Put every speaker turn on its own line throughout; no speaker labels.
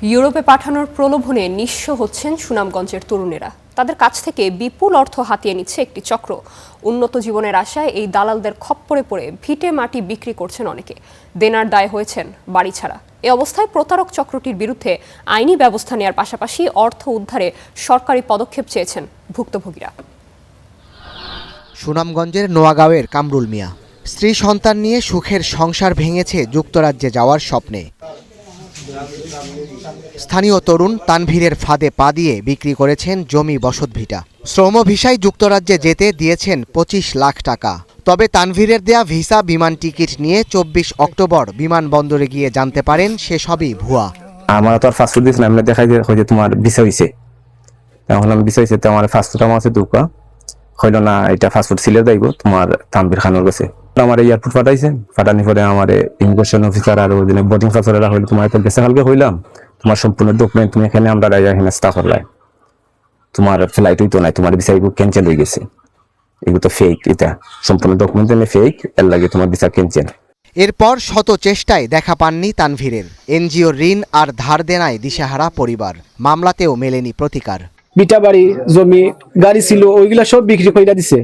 ইউরোপে পাঠানোর প্রলোভনে নিঃস্ব হচ্ছেন সুনামগঞ্জের তরুণেরা। তাদের কাছ থেকে বিপুল অর্থ হাতিয়ে নিচ্ছে একটি চক্র। উন্নত জীবনের আশায় এই দালালদের খপ্পরে পড়ে ভিটে মাটি বিক্রি করছেন অনেকে। দেনার দায় হয়েছেন বাড়ি ছাড়া। এ অবস্থায় প্রতারক চক্রটির বিরুদ্ধে আইনি ব্যবস্থা নেওয়ার পাশাপাশি অর্থ উদ্ধারে সরকারি পদক্ষেপ চেয়েছেন ভুক্তভোগীরা।
সুনামগঞ্জের নোয়াগাঁওয়ের কামরুল মিয়া স্ত্রী সন্তান নিয়ে সুখের সংসার ভেঙেছে যুক্তরাজ্যে যাওয়ার স্বপ্নে। স্থানীয় তরুণ তানভীরের ফাঁদে পা দিয়ে বিক্রি করেছেন জমি বসতভিটা। শ্রম ভিসায় যুক্তরাজ্যে যেতে দিয়েছেন 25 লাখ টাকা। তবে তানভীরের দেয়া ভিসা বিমান টিকিট নিয়ে 24 অক্টোবর বিমানবন্দরে গিয়ে জানতে পারেন সেসবই ভুয়া।
আমার তো আর ফাস্টফুড দিস না, আমরা দেখাই যে তোমার ভিসা হয়েছে। এখন আমি ভিসা হয়েছে তো আমার ফাস্টফুড আমার আছে দুকা হইল না, এটা ফাস্টফুড সিলে যাইব তোমার তানভীর খানোর কাছে। আমার এয়ারপোর্ট পাঠাইছে, পাঠানি পরে আমার ইমিগ্রেশন অফিসার আর ওই দিনে বোর্ডিং অফিসাররা হইল তোমার বেসা কালকে হইলাম তোমার সম্পূর্ণ ডকুমেন্ট তুমি এখানে আমরা এখানে স্টাফ হলাই তোমার ফ্লাইট হইতো নাই, তোমার ভিসা এগুলো ক্যান্সেল হয়ে গেছে, এগুলো তো ফেক, এটা সম্পূর্ণ ডকুমেন্ট ফেক, এর লাগে তোমার ভিসা ক্যান্সেল।
এরপর শত চেষ্টায় দেখা পাননি তানভীরের। এনজিও ঋণ আর ধার দেনায় দিশেহারা পরিবার। মামলাতেও মেলেনি প্রতিকার।
বিটা বাড়ি, জমি, গাড়ি ছিল, ওইগুলা সব বিক্রি করে দিছে।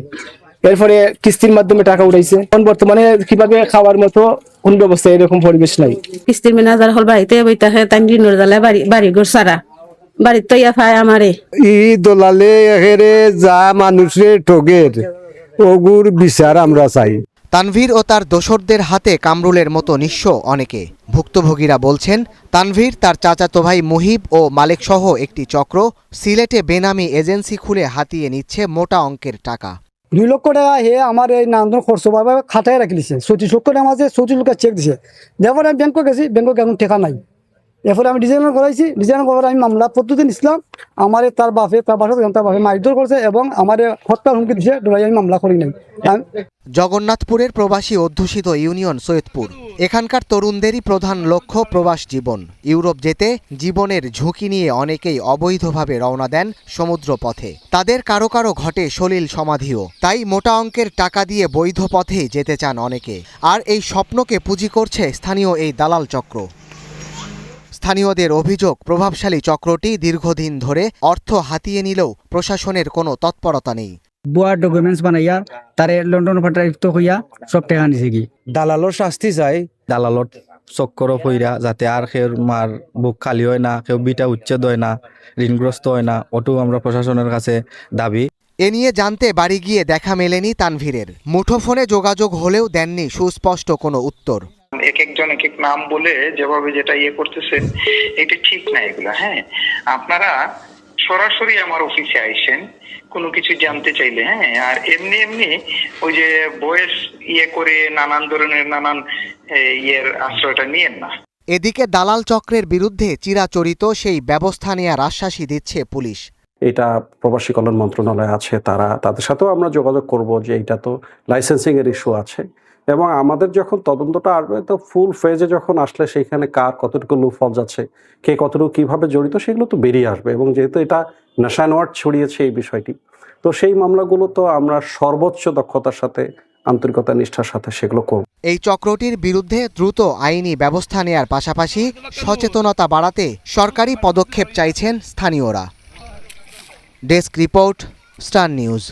এরপরে কিস্তির মাধ্যমে টাকা উঠাইছে। এখন বর্তমানে কিভাবে খাওয়ার মতো কোন ব্যবস্থা, এরকম পরিবেশ নাই।
কিস্তির ম্যানেজার হল বাড়িতে বইতাছে, তাই ঋণের জ্বালায় বাড়ি ঘর সারা বাড়ির তো ইয়া পায় আমারে।
ই দলালে এহেরে যা মানুষে ঠগের ওগুর বিচার আমরা চাই।
তানভীর ও তার দোসরদের হাতে কামরুলের মতো নিঃস্ব অনেকে। ভুক্তভোগীরা বলছেন, তানভীর, তার চাচাতো ভাই মুহিব ও মালেক সহ একটি চক্র সিলেটে বেনামি এজেন্সি খুলে হাতিয়ে নিচ্ছে মোটা অঙ্কের টাকা।
2 লক্ষ টাকা হে আমার এই নান্দন খরচ ভাবে খাতায় রাখি দিছে। 34 লক্ষ টাকা মাঝে 34 লক্ষ চেক দিছে। তারপরে আমি ব্যাংকে গেছি, ব্যাংকে এখন টাকা নাই। এরপরে আমি ডিজাইন করাইছি, ডিজাইন করার আমি মামলা প্রতিদিন ইসলাম আমার তার বাপে মারধর করছে এবং আমার হত্যার হুমকি দিছে। আমি মামলা করি নাই।
জগন্নাথপুরের প্রবাসী অধ্যুষিত ইউনিয়ন সৈয়দপুর। এখানকার তরুণদেরই প্রধান লক্ষ্য প্রবাস জীবন। ইউরোপ যেতে জীবনের ঝুঁকি নিয়ে অনেকেই অবৈধভাবে রওনা দেন সমুদ্র পথে। তাদের কারো কারো ঘটে সলিল সমাধিও। তাই মোটা অঙ্কের টাকা দিয়ে বৈধ পথে যেতে চান অনেকে। আর এই স্বপ্নকে পুঁজি করছে স্থানীয় এই দালাল চক্র। স্থানীয়দের অভিযোগ, প্রভাবশালী চক্রটি দীর্ঘদিন ধরে অর্থ হাতিয়ে নিলেও প্রশাসনের কোনো তৎপরতা নেই।
বুয়া ডকুমেন্টস বানাইয়া তারে লন্ডন পাঠাইতে হইয়া সব টাকা নিছে কি।
দালালর শাস্তি চাই,
দালালর চক্কর পইরা যাতে আর কেউ মার বুক খালি হয় না, কেউ বিটা উচ্ছেদ হয় না, ঋণগ্রস্ত হয় না, ওটাও আমরা প্রশাসনের কাছে দাবি।
এ নিয়ে জানতে বাড়ি গিয়ে দেখা মেলেনি তানভীরের। মুঠোফোনে যোগাযোগ হলেও দেননি সুস্পষ্ট কোনো উত্তর।
একজন এক এক নাম বলে যেভাবে যেটা করতেছেন এটা ঠিক না এগুলা। হ্যাঁ, আপনারা সরাসরি আমার অফিসে আইসেন কোনো কিছু জানতে চাইলে। হ্যাঁ, আর এমনি ওই যে বয়স করে নানান ধরনের নানান আশ্রয়টা নিয়েন না।
এদিকে দালাল চক্রের বিরুদ্ধে চিরাচরিত সেই ব্যবস্থা নেওয়ার আশ্বাসই দিচ্ছে পুলিশ।
এটা প্রবাসী কল্যাণ মন্ত্রণালয় আছে, তাদের সাথেও আমরা যোগাযোগ করব যে এটা তো লাইসেন্সিং এর ইস্যু আছে এবং আমাদের যখন তদন্তটা আসবে তো ফুল ফেজে যখন আসলে সেইখানে কার কতটুকু লুফল যাচ্ছে, কে কতটুকু কিভাবে জড়িত সেগুলো তো বেরিয়ে আসবে। এবং যেহেতু এটা নেশানোয়ার্ড ছড়িয়েছে এই বিষয়টি, তো সেই মামলাগুলো তো আমরা সর্বোচ্চ দক্ষতার সাথে, আন্তরিকতা, নিষ্ঠার সাথে সেগুলো করব।
এই চক্রটির বিরুদ্ধে দ্রুত আইনি ব্যবস্থা নেয়ার পাশাপাশি সচেতনতা বাড়াতে সরকারি পদক্ষেপ চাইছেন স্থানীয়রা। Desk report, star news.